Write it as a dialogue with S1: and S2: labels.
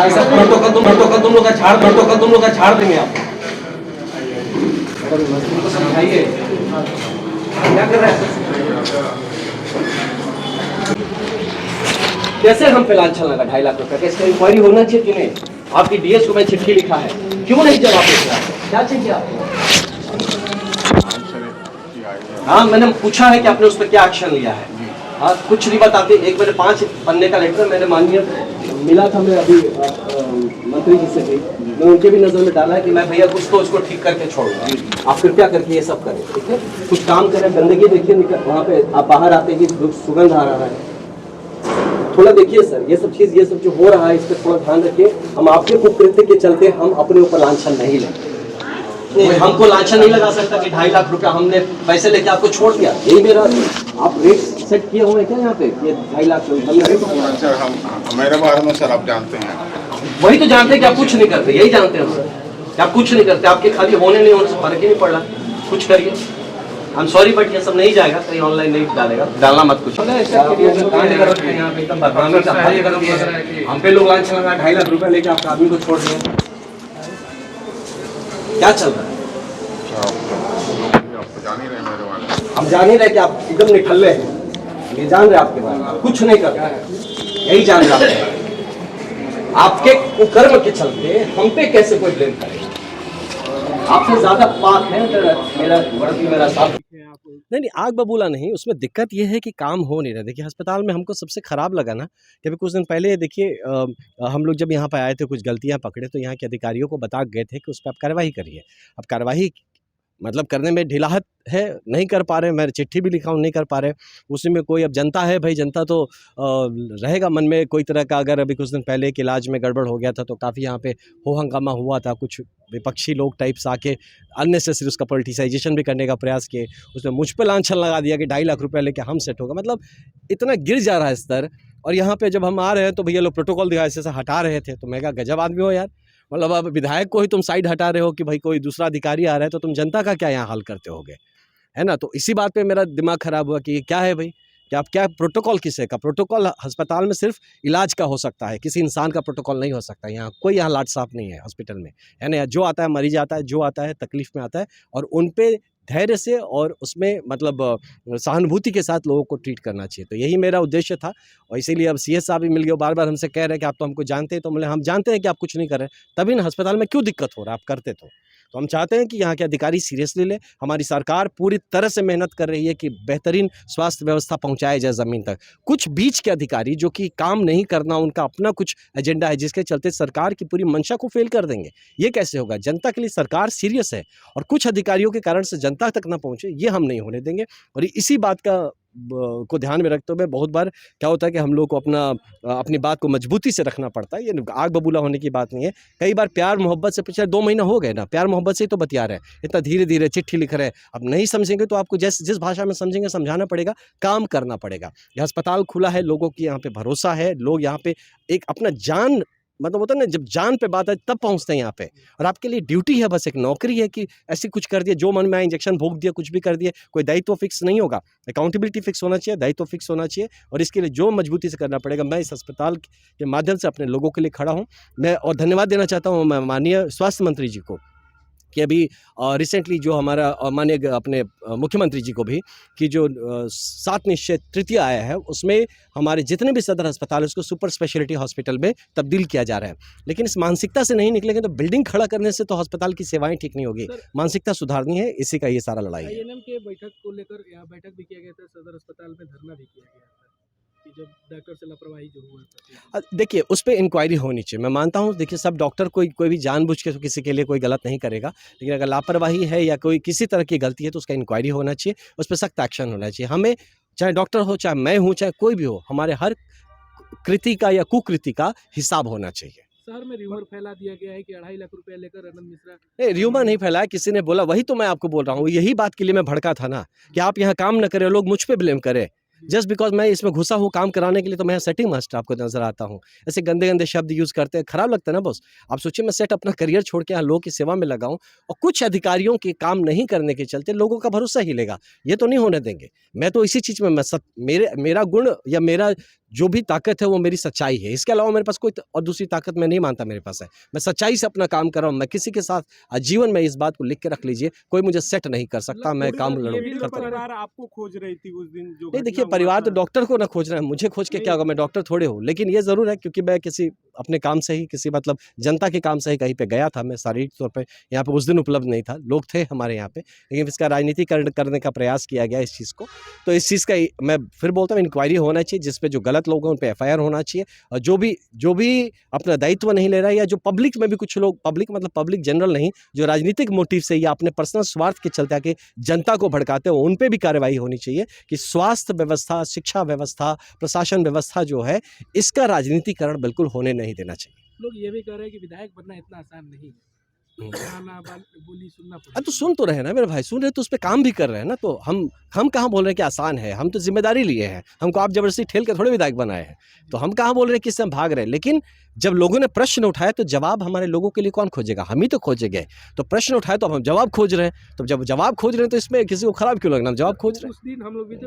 S1: तुम लोग का झाड़ देंगे आप। उनको समझाइए क्या कर रहे हैं। कैसे हम पे लांछन लगा 2.5 लाख रुपए का? इसका इंक्वायरी होना चाहिए कि नहीं? आपकी डीएस को मैं चिट्ठी लिखा है, क्यों नहीं जवाब देते? क्या चाहिए आपको? हाँ, मैंने पूछा है कि आपने उस पर क्या एक्शन लिया है। हाँ, कुछ नहीं बताते। एक मेरे 5 पन्ने का लेटर मैंने माननीय मिला था, मैं अभी मंत्री जी से भी, मैं उनके भी नजर में डाला है कि मैं भैया कुछ तो उसको ठीक करके छोड़ूंगा। आप कृपया करके ये सब करें, ठीक है? कुछ काम करें। गंदगी देखिए वहाँ पे, आप बाहर आते ही सुगंध आ रहा है। थोड़ा देखिए सर, ये सब जो हो रहा है इस पर थोड़ा ध्यान रखिए। हम आपके कुकृत्य के चलते हम अपने ऊपर लांछन नहीं लेंगे। हमको लांछन नहीं लगा सकता कि 2.5 लाख रुपया हमने पैसे लेके आपको छोड़ दिया। यही मेरा, आप रेट सेट किए हुए क्या यहाँ पे? ये 2.5 लाख
S2: सर, हम मेरे बारे में सर आप जानते हैं।
S1: वही तो जानते हैं कि आप कुछ नहीं करते, यही जानते हैं सर कि आप कुछ नहीं करते। आपके खाली होने नहीं होने से फर्क ही नहीं पड़ रहा। कुछ करिए। आई एम सॉरी बट ये सब नहीं जाएगा, कहीं ऑनलाइन नहीं डालेगा, डालना मत कुछ। हम पे लोग लांछन लगा 2.5 लाख रुपया लेके आपका आदमी को छोड़ दिया। क्या चल रहा है?
S2: आप जान ही रहे मेरे बारे में।
S1: हम जान ही रहे कि आप एकदम निठल्ले हैं। ये जान रहे आपके बारे में, कुछ नहीं कर रहे, यही जान रहे आपके कुकर्म के चलते हम पे कैसे कोई ब्लेम करेगा? आपसे ज्यादा पाप है मेरा साथ।
S3: नहीं, आग बबूला नहीं, उसमें दिक्कत ये है कि काम हो नहीं रहा। देखिए, अस्पताल में हमको सबसे ख़राब लगा ना कि अभी कुछ दिन पहले देखिए हम लोग जब यहाँ पे आए थे, कुछ गलतियाँ पकड़े तो यहाँ के अधिकारियों को बता गए थे कि उस पे आप कार्रवाई करिए। अब कार्रवाई मतलब करने में ढिलाहट है, नहीं कर पा रहे। मैं चिट्ठी भी लिखा हूँ, नहीं कर पा रहे। उसी में कोई, अब जनता है भाई, जनता तो रहेगा मन में कोई तरह का। अगर अभी कुछ दिन पहले एक इलाज में गड़बड़ हो गया था तो काफ़ी यहाँ पे हो हंगामा हुआ था। कुछ विपक्षी लोग टाइप्स आके अननेसेसरी उसका पॉलिटिसाइजेशन भी करने का प्रयास किए। उसमें मुझ पे लांछन लगा दिया कि 2.5 लाख रुपया लेके हम सेट होगा। मतलब इतना गिर जा रहा है स्तर। और यहाँ पे जब हम आ रहे हैं तो भैया लोग प्रोटोकॉल दिखा ऐसे हटा रहे थे, तो मैं कहा गजब आदमी हो यार। मतलब अब विधायक को ही तुम साइड हटा रहे हो कि भाई कोई दूसरा अधिकारी आ रहा है, तो तुम जनता का क्या यहाँ हल करते होगे, है ना? तो इसी बात पे मेरा दिमाग खराब हुआ कि ये क्या है भाई, कि आप क्या प्रोटोकॉल किसे का? प्रोटोकॉल अस्पताल में सिर्फ इलाज का हो सकता है, किसी इंसान का प्रोटोकॉल नहीं हो सकता। यहाँ कोई यहाँ लाट साफ नहीं है हॉस्पिटल में, है ना? जो आता है मरीज आता है, जो आता है तकलीफ में आता है, और उन पे धैर्य से और उसमें मतलब सहानुभूति के साथ लोगों को ट्रीट करना चाहिए। तो यही मेरा उद्देश्य था, और इसीलिए अब सीएस साहब भी मिल गए, बार बार हमसे कह रहे हैं कि आप तो हमको जानते हैं। तो बोले हम जानते हैं कि आप कुछ नहीं कर रहे, तभी ना अस्पताल में क्यों दिक्कत हो रहा है, आप करते तो हम चाहते हैं कि यहाँ के अधिकारी सीरियसली ले। हमारी सरकार पूरी तरह से मेहनत कर रही है कि बेहतरीन स्वास्थ्य व्यवस्था पहुँचाया जाए ज़मीन तक। कुछ बीच के अधिकारी जो कि काम नहीं करना, उनका अपना कुछ एजेंडा है जिसके चलते सरकार की पूरी मंशा को फेल कर देंगे। ये कैसे होगा? जनता के लिए सरकार सीरियस है, और कुछ अधिकारियों के कारण से जनता तक ना पहुँचे, ये हम नहीं होने देंगे। और इसी बात को ध्यान में रखते हुए बहुत बार क्या होता है कि हम लोग को अपनी बात को मजबूती से रखना पड़ता है। ये आग बबूला होने की बात नहीं है। कई बार प्यार मोहब्बत से, पिछले 2 महीना हो गए ना, प्यार मोहब्बत से ही तो बतिया रहे हैं, इतना धीरे धीरे चिट्ठी लिख रहे हैं। अब नहीं समझेंगे तो आपको जिस भाषा में समझेंगे समझाना पड़ेगा, काम करना पड़ेगा। यह अस्पताल खुला है, लोगों की यहाँ पे भरोसा है, लोग यहाँ पे एक अपना जान, मतलब होता है ना, जब जान पे बात है तब पहुंचते हैं यहाँ पे। और आपके लिए ड्यूटी है, बस एक नौकरी है कि ऐसे कुछ कर दिया, जो मन में आया इंजेक्शन भोग दिया, कुछ भी कर दिया। कोई दायित्व फिक्स नहीं होगा, अकाउंटेबिलिटी फिक्स होना चाहिए, दायित्व फिक्स होना चाहिए, और इसके लिए जो मजबूती से करना पड़ेगा। मैं इस अस्पताल के माध्यम से अपने लोगों के लिए खड़ा हूँ। मैं और धन्यवाद देना चाहता हूँ मैं माननीय स्वास्थ्य मंत्री जी को कि अभी रिसेंटली जो हमारा माननीय अपने मुख्यमंत्री जी को भी कि जो 7 निश्चय तृतीय आया है, उसमें हमारे जितने भी सदर अस्पताल है उसको सुपर स्पेशलिटी हॉस्पिटल में तब्दील किया जा रहा है। लेकिन इस मानसिकता से नहीं निकलेंगे तो बिल्डिंग खड़ा करने से तो अस्पताल की सेवाएं ठीक नहीं होगी। मानसिकता सुधारनी है, इसी का ये सारा लड़ाई है।
S4: आईएनएम के बैठक को लेकर यहाँ बैठक भी किया गया था, सदर अस्पताल में धरना भी किया गया था कि जब डॉक्टर से लापरवाही जो हुआ।
S3: देखिए, उस पे इंक्वायरी होनी चाहिए। मैं मानता हूँ, देखिए सब डॉक्टर कोई भी जानबूझ के तो किसी के लिए कोई गलत नहीं करेगा, लेकिन अगर लापरवाही है या कोई किसी तरह की गलती है तो उसका इंक्वायरी होना चाहिए, उस पर सख्त एक्शन होना चाहिए। हमें, चाहे डॉक्टर हो, चाहे मैं हूँ, चाहे कोई भी हो, हमारे हर कृति का या कुकृति का हिसाब होना चाहिए।
S4: शहर में र्यूमर फैला दिया गया है कि 2.5 लाख रुपया लेकर आनंद मिश्रा।
S3: नहीं, र्यूमर नहीं फैलाया, किसी ने बोला, वही तो मैं आपको बोल रहा हूँ। यही बात के लिए मैं भड़का था ना कि आप यहाँ काम न करें, लोग मुझ पे ब्लेम करें। जस्ट बिकॉज मैं इसमें घुसा हूँ काम कराने के लिए, तो मैं सेटिंग मास्टर आपको नजर आता हूँ। ऐसे गंदे गंदे शब्द यूज़ करते हैं, खराब लगता है ना बॉस। आप सोचिए, मैं सेट अपना करियर छोड़ के यहाँ लोगों की सेवा में लगाऊं, और कुछ अधिकारियों के काम नहीं करने के चलते लोगों का भरोसा ही लेगा, ये तो नहीं होने देंगे। मैं तो इसी चीज़ में मेरा गुण या मेरा जो भी ताकत है वो मेरी सच्चाई है। इसके अलावा मेरे पास कोई और दूसरी ताकत मैं नहीं मानता मेरे पास है। मैं सच्चाई से अपना काम कर रहा हूँ। मैं किसी के साथ जीवन में इस बात को लिख के रख लीजिए, कोई मुझे सेट नहीं कर सकता। मैं काम करता हूँ।
S5: परिवार आपको खोज रही थी उस दिन जो
S3: नहीं देखिए, परिवार तो डॉक्टर को ना खोज रहे हैं, मुझे खोज के क्या होगा, मैं डॉक्टर थोड़े हूँ। लेकिन ये ज़रूर है क्योंकि मैं किसी अपने काम से ही किसी मतलब जनता के काम से ही कहीं पे गया था। मैं शारीरिक तौर पे यहाँ पे उस दिन उपलब्ध नहीं था, लोग थे हमारे यहाँ पे, लेकिन इसका राजनीतिकरण करने का प्रयास किया गया इस चीज़ को। तो इस चीज़ का मैं फिर बोलता हूँ इंक्वायरी होना चाहिए, जिस पे जो गलत लोग हैं उन पे FIR होना चाहिए। और जो भी अपना दायित्व नहीं ले रहा है, या जो पब्लिक में भी कुछ लोग, पब्लिक मतलब पब्लिक जनरल नहीं, जो राजनीतिक मोटिव से या अपने पर्सनल स्वार्थ के चलते आके जनता को भड़काते हैं, उन पे भी कार्रवाई होनी चाहिए कि स्वास्थ्य व्यवस्था, शिक्षा व्यवस्था, प्रशासन व्यवस्था जो है, इसका राजनीतिकरण बिल्कुल होने नहीं देना चाहिए।
S4: लोग ये भी कह रहे हैं कि विधायक बनना इतना आसान नहीं है, गाना बोली सुनना
S3: तो
S4: पड़ेगा।
S3: सुन तो रहे हैं ना मेरे भाई, सुन रहे तो उस पे काम भी कर रहे हैं ना। तो हम कहाँ बोल रहे हैं कि आसान है, हम तो जिम्मेदारी लिए हैं। हमको आप जबरदस्ती ठेल के थोड़े विधायक बनाए हैं। तो हम कहाँ बोल रहे हैं कि इससे हम भाग रहे हैं। लेकिन जब लोगों ने प्रश्न उठाए तो जवाब हमारे लोगों के लिए कौन खोजेगा, हम ही तो खोजेंगे। तो प्रश्न उठाए तो हम जवाब खोज रहे हैं। तो जब जवाब खोज रहे हैं तो इसमें किसी को खराब क्यों लगना, हम जवाब खोज रहे हैं।
S4: उस दिन हम लोग भी थे।